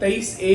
23A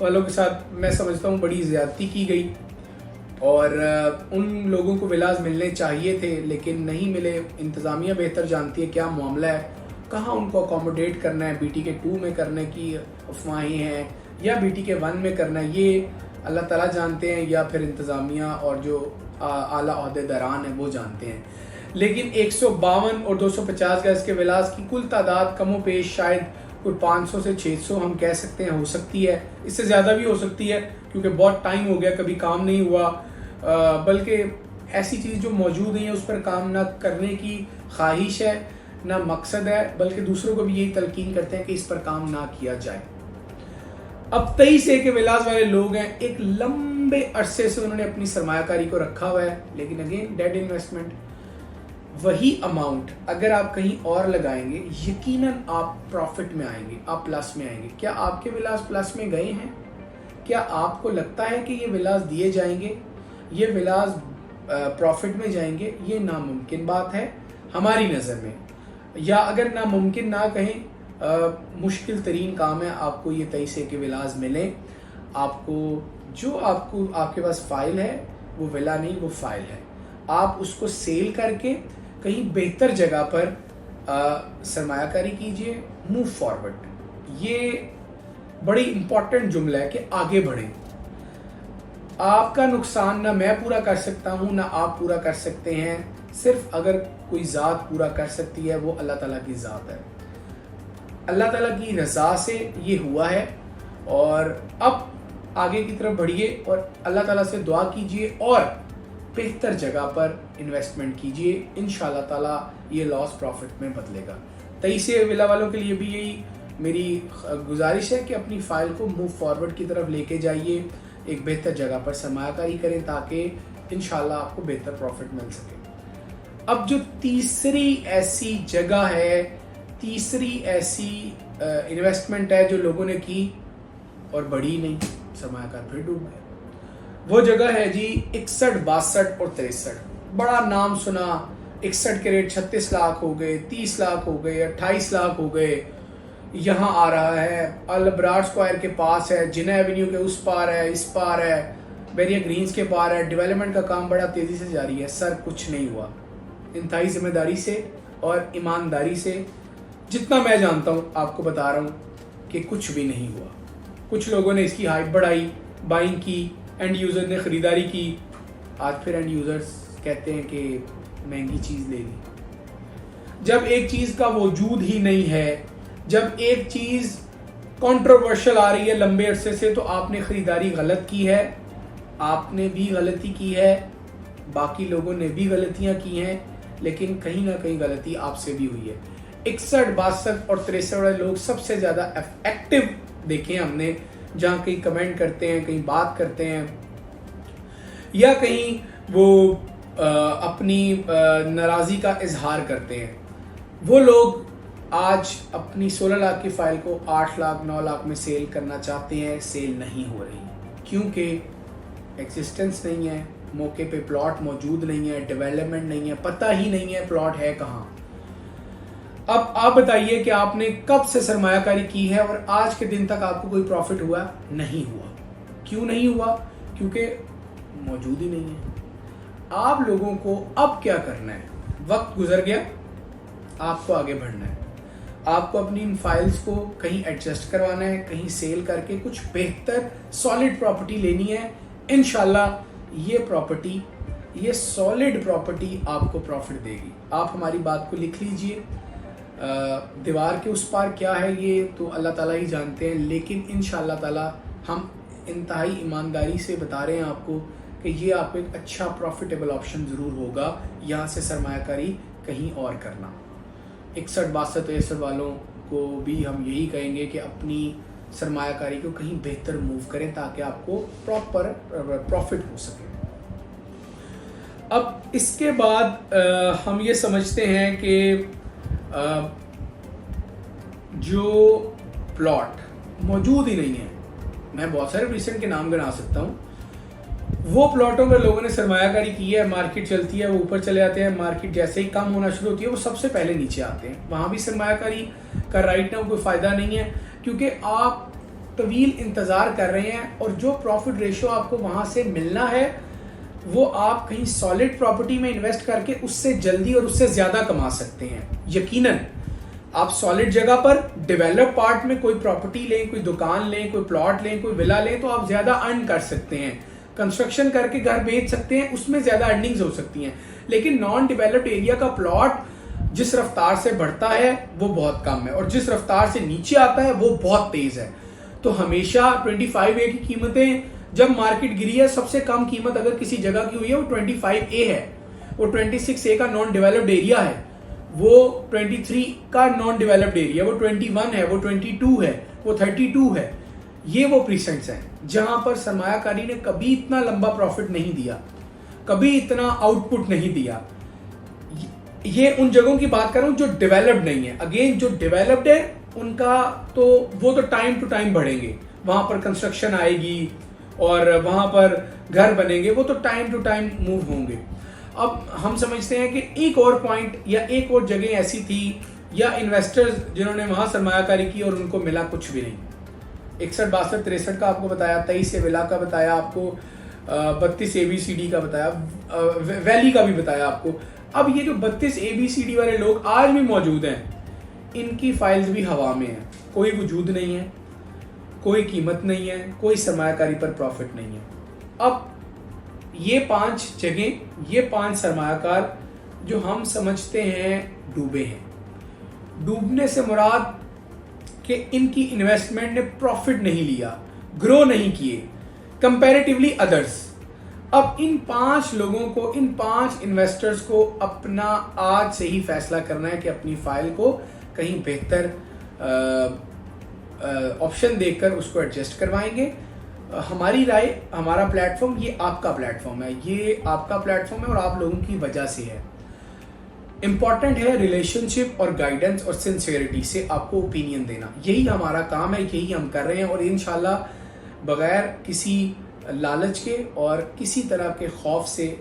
والوں کے ساتھ میں سمجھتا ہوں بڑی زیادتی کی گئی، اور ان لوگوں کو ولاز ملنے چاہیے تھے لیکن نہیں ملے۔ انتظامیہ بہتر جانتی ہے کیا معاملہ ہے، کہاں ان کو اکوموڈیٹ کرنا ہے، BTK 2 میں کرنے کی افواہیں ہیں یا BTK 1 میں کرنا ہے، یہ اللہ تعالیٰ جانتے ہیں یا پھر انتظامیہ اور جو اعلیٰ عہدیداران ہیں وہ جانتے ہیں۔ لیکن 152 اور 250 گز کے ولاز کی کل تعداد کم و بیش شاید کوئی 500 سے 600 ہم کہہ سکتے ہیں ہو سکتی ہے، اس سے زیادہ بھی ہو سکتی ہے کیونکہ بہت ٹائم ہو گیا کبھی کام نہیں ہوا، بلکہ ایسی چیز جو موجود نہیں ہے اس پر کام نہ کرنے کی خواہش ہے، نہ مقصد ہے، بلکہ دوسروں کو بھی یہی تلقین کرتے ہیں کہ اس پر کام نہ کیا جائے۔ اب 23 کے ولاز والے لوگ ہیں، ایک لمبے عرصے سے انہوں نے اپنی سرمایہ کاری کو رکھا ہوا ہے، لیکن اگین ڈیڈ انویسٹمنٹ، وہی اماؤنٹ اگر آپ کہیں اور لگائیں گے یقیناً آپ پروفٹ میں آئیں گے، آپ پلس میں آئیں گے۔ کیا آپ کے ولاز پلس میں گئے ہیں؟ کیا آپ کو لگتا ہے کہ یہ ولاز دیے جائیں گے، یہ ولاز پروفٹ میں جائیں گے؟ یہ ناممکن بات ہے ہماری نظر میں، یا اگر ناممکن نہ کہیں مشکل ترین کام ہے آپ کو یہ 23 کے ولاز ملیں۔ آپ کو جو آپ کے پاس فائل ہے وہ ولا نہیں، وہ فائل ہے، آپ اس کو سیل کر کے کہیں بہتر جگہ پر سرمایہ کاری کیجئے، موو فارورڈ۔ یہ بڑی امپورٹنٹ جملہ ہے کہ آگے بڑھیں۔ آپ کا نقصان نہ میں پورا کر سکتا ہوں نہ آپ پورا کر سکتے ہیں، صرف اگر کوئی ذات پورا کر سکتی ہے وہ اللہ تعالیٰ کی ذات ہے، اللہ تعالیٰ کی رضا سے یہ ہوا ہے۔ اور اب آگے کی طرف بڑھیے اور اللہ تعالیٰ سے دعا کیجئے اور بہتر جگہ پر انویسٹمنٹ کیجئے، انشاءاللہ تعالیٰ یہ لاس پروفٹ میں بدلے گا۔ 23 ولا والوں کے لیے بھی یہی میری گزارش ہے کہ اپنی فائل کو موو فارورڈ کی طرف لے کے جائیے، ایک بہتر جگہ پر سرمایہ کاری کریں تاکہ انشاءاللہ آپ کو بہتر پروفٹ مل سکے۔ اب جو تیسری ایسی جگہ ہے، تیسری ایسی انویسٹمنٹ ہے جو لوگوں نے کی اور بڑھی نہیں، سرمایہ کار پھر ڈوب گئے، وہ جگہ ہے جی 61، 62 اور 63۔ بڑا نام سنا، 61 کے ریٹ 36 لاکھ ہو گئے، 30 لاکھ ہو گئے، 28 لاکھ ہو گئے۔ یہاں آ رہا ہے البرار اسکوائر کے پاس ہے، جناح ایونیو کے اس پار ہے، اس پار ہے، بیریا گرینز کے پار ہے، ڈیولپمنٹ کا کام بڑا تیزی سے جاری ہے، سر کچھ نہیں ہوا۔ انتہائی ذمہ داری سے اور ایمانداری سے جتنا میں جانتا ہوں آپ کو بتا رہا ہوں کہ کچھ بھی نہیں ہوا۔ کچھ لوگوں نے اس کی ہائپ بڑھائی، بائنگ کی، اینڈ یوزر نے خریداری کی، آج پھر اینڈ یوزرز کہتے ہیں کہ مہنگی چیز لے لی۔ جب ایک چیز کا وجود ہی نہیں ہے، جب ایک چیز کنٹروورشل آ رہی ہے لمبے عرصے سے، تو آپ نے خریداری غلط کی ہے، آپ نے بھی غلطی کی ہے، باقی لوگوں نے بھی غلطیاں کی ہیں، لیکن کہیں نہ کہیں غلطی آپ سے بھی ہوئی ہے۔ 61، 62 اور 63 والے لوگ سب سے زیادہ ایکٹیو دیکھیں ہم نے، جہاں کہیں کمنٹ کرتے ہیں، کہیں بات کرتے ہیں، یا کہیں وہ اپنی ناراضی کا اظہار کرتے ہیں، وہ لوگ آج اپنی 16 لاکھ کی فائل کو 8 لاکھ 9 لاکھ میں سیل کرنا چاہتے ہیں، سیل نہیں ہو رہی کیونکہ ایگزسٹنس نہیں ہے، موقع پہ پلاٹ موجود نہیں ہے، ڈیولپمنٹ نہیں ہے، پتہ ہی نہیں ہے پلاٹ ہے کہاں۔ اب آپ بتائیے کہ آپ نے کب سے سرمایہ کاری کی ہے اور آج کے دن تک آپ کو کوئی پروفٹ ہوا؟ نہیں ہوا۔ کیوں نہیں ہوا؟ کیونکہ موجود ہی نہیں ہے۔ آپ لوگوں کو اب کیا کرنا ہے؟ وقت گزر گیا، آپ کو آگے بڑھنا ہے، آپ کو اپنی ان فائلز کو کہیں ایڈجسٹ کروانا ہے، کہیں سیل کر کے کچھ بہتر سالڈ پراپرٹی لینی ہے۔ انشاءاللہ یہ پراپرٹی، یہ سالڈ پراپرٹی آپ کو پروفٹ دے گی۔ آپ ہماری بات کو لکھ لیجئے، دیوار کے اس پار کیا ہے یہ تو اللہ تعالیٰ ہی جانتے ہیں، لیکن انشاءاللہ تعالیٰ ہم انتہائی ایمانداری سے بتا رہے ہیں آپ کو کہ یہ آپ کو ایک اچھا پروفیٹیبل آپشن ضرور ہوگا یہاں سے سرمایہ کاری کہیں اور کرنا۔ 61، 62، 63 والوں کو بھی ہم یہی کہیں گے کہ اپنی سرمایہ کاری کو کہیں بہتر موو کریں تاکہ آپ کو پراپر پروفٹ ہو سکے۔ اب اس کے بعد ہم یہ سمجھتے ہیں کہ جو پلاٹ موجود ہی نہیں ہے، میں بہت سارے ریسنٹ کے نام گنا سکتا ہوں، وہ پلاٹوں پر لوگوں نے سرمایہ کاری کی ہے، مارکیٹ چلتی ہے وہ اوپر چلے جاتے ہیں، مارکیٹ جیسے ہی کم ہونا شروع ہوتی ہے وہ سب سے پہلے نیچے آتے ہیں، وہاں بھی سرمایہ کاری کا رائٹ نہ کوئی فائدہ نہیں ہے، کیونکہ آپ طویل انتظار کر رہے ہیں اور جو پروفٹ ریشو آپ کو وہاں سے ملنا ہے وہ آپ کہیں سالڈ پراپرٹی میں انویسٹ کر کے اس سے جلدی اور اس سے زیادہ کما سکتے ہیں. یقیناً آپ سالڈ جگہ پر ڈیولپ پارٹ میں کوئی پراپرٹی لیں, کوئی دکان لیں, کوئی پلاٹ لیں, کوئی ولا لیں تو آپ زیادہ ارن کر سکتے ہیں. کنسٹرکشن کر کے گھر بیچ سکتے ہیں, اس میں زیادہ ارننگز ہو سکتی ہیں. لیکن نان ڈیولپڈ ایریا کا پلاٹ جس رفتار سے بڑھتا ہے وہ بہت کم ہے اور جس رفتار سے نیچے آتا ہے وہ بہت تیز ہے. تو ہمیشہ 25A کی قیمتیں جب مارکیٹ گری ہے, سب سے کم قیمت اگر کسی جگہ کی ہوئی ہے وہ 25A ہے. وہ 26A کا نان ڈیولپڈ ایریا ہے, وہ 23 کا نان ڈیولپڈ ایریا, وہ 21 ہے, وہ 22 ہے, وہ 32 ہے. یہ وہ پریسنٹس ہیں جہاں پر سرمایہ کاری نے کبھی اتنا لمبا پروفٹ نہیں دیا, کبھی اتنا آؤٹ پٹ نہیں دیا. یہ ان جگہوں کی بات کر رہا ہوں جو ڈیولپڈ نہیں ہے. اگین جو ڈیولپڈ ہے ان کا تو وہ تو ٹائم ٹو ٹائم بڑھیں گے, وہاں پر کنسٹرکشن آئے گی اور وہاں پر گھر بنیں گے, وہ تو ٹائم ٹو ٹائم موو ہوں گے. اب ہم سمجھتے ہیں کہ ایک اور پوائنٹ یا ایک اور جگہ ایسی تھی یا انویسٹرز جنہوں نے وہاں سرمایہ کاری کی اور ان کو ملا کچھ بھی نہیں. 61, 62, 63 کا آپ کو بتایا, 23 ولا کا بتایا آپ کو, 32 ABCD کا بتایا, ویلی کا بھی بتایا آپ کو. اب یہ جو 32 ABCD والے لوگ آج بھی موجود ہیں, ان کی فائلز بھی ہوا میں ہیں, کوئی وجود نہیں ہے, کوئی قیمت نہیں ہے, کوئی سرمایہ کاری پر پروفٹ نہیں ہے. اب یہ 5 جگہیں, یہ 5 سرمایہ کار جو ہم سمجھتے ہیں ڈوبے ہیں. ڈوبنے سے مراد کہ ان کی انویسٹمنٹ نے پروفٹ نہیں لیا, گرو نہیں کیے کمپیریٹیولی ادرس. اب ان 5 لوگوں کو, ان 5 انویسٹرز کو اپنا آج سے ہی فیصلہ کرنا ہے کہ اپنی فائل کو کہیں بہتر آپشن دیکھ کر اس کو ایڈجسٹ کروائیں گے. ہماری رائے, ہمارا پلیٹ فارم یہ آپ کا پلیٹ فارم ہے, یہ آپ کا پلیٹ فارم ہے اور آپ لوگوں کی وجہ سے ہے. امپورٹنٹ ہے ریلیشن شپ اور گائیڈنس اور سنسیئرٹی سے آپ کو اوپینین دینا. یہی ہمارا کام ہے, یہی ہم کر رہے ہیں اور انشاءاللہ بغیر کسی لالچ کے اور کسی طرح کے خوف سے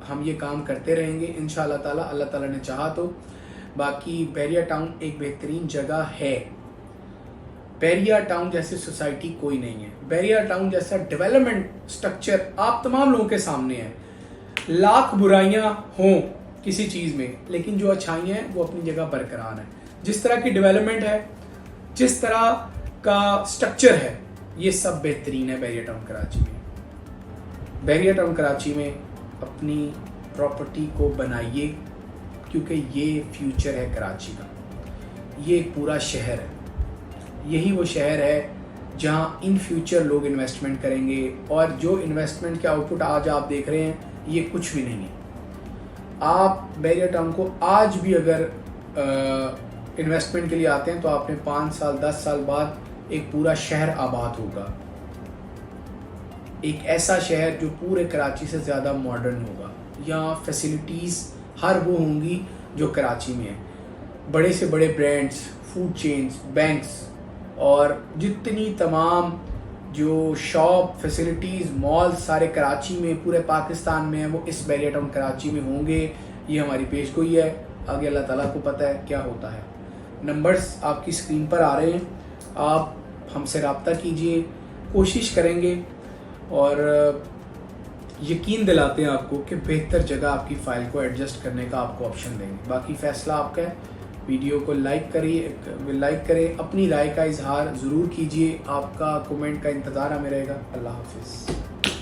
ہم یہ کام کرتے رہیں گے انشاءاللہ تعالی. اللہ تعالیٰ نے چاہا تو. باقی بحریہ ٹاؤن ایک بہترین جگہ ہے. بحریہ ٹاؤن جیسی سوسائٹی کوئی نہیں ہے. بحریہ ٹاؤن جیسا ڈیولپمنٹ سٹرکچر آپ تمام لوگوں کے سامنے ہے. لاکھ برائیاں ہوں کسی چیز میں, لیکن جو اچھائیاں ہیں وہ اپنی جگہ برقرار ہیں. جس طرح کی ڈیولپمنٹ ہے, جس طرح کا سٹرکچر ہے, یہ سب بہترین ہے بحریہ ٹاؤن کراچی میں. بحریہ ٹاؤن کراچی میں اپنی پراپرٹی کو بنائیے کیونکہ یہ فیوچر ہے کراچی کا. یہ ایک پورا شہر ہے, یہی وہ شہر ہے جہاں ان فیوچر لوگ انویسٹمنٹ کریں گے. اور جو انویسٹمنٹ کے آؤٹ پٹ آج آپ دیکھ رہے ہیں یہ کچھ بھی نہیں ہے. آپ بحریہ ٹاؤن کو آج بھی اگر انویسٹمنٹ کے لیے آتے ہیں تو آپ نے 5 سال 10 سال بعد ایک پورا شہر آباد ہوگا, ایک ایسا شہر جو پورے کراچی سے زیادہ ماڈرن ہوگا. یہاں فیسلٹیز ہر وہ ہوں گی جو کراچی میں ہیں. بڑے سے بڑے برانڈز, فوڈ چینز, بینکس اور جتنی تمام جو شاپ فیسلٹیز, مال سارے کراچی میں, پورے پاکستان میں ہیں, وہ اس بحریہ ٹاؤن کراچی میں ہوں گے. یہ ہماری پیش گوئی ہے, آگے اللہ تعالیٰ کو پتہ ہے کیا ہوتا ہے. نمبرز آپ کی اسکرین پر آ رہے ہیں, آپ ہم سے رابطہ کیجئے, کوشش کریں گے اور یقین دلاتے ہیں آپ کو کہ بہتر جگہ آپ کی فائل کو ایڈجسٹ کرنے کا آپ کو آپشن دیں گے. باقی فیصلہ آپ کا ہے. ویڈیو کو لائک کریں, اپنی رائے کا اظہار ضرور کیجئے. آپ کا کومنٹ کا انتظار ہمیں رہے گا. اللہ حافظ.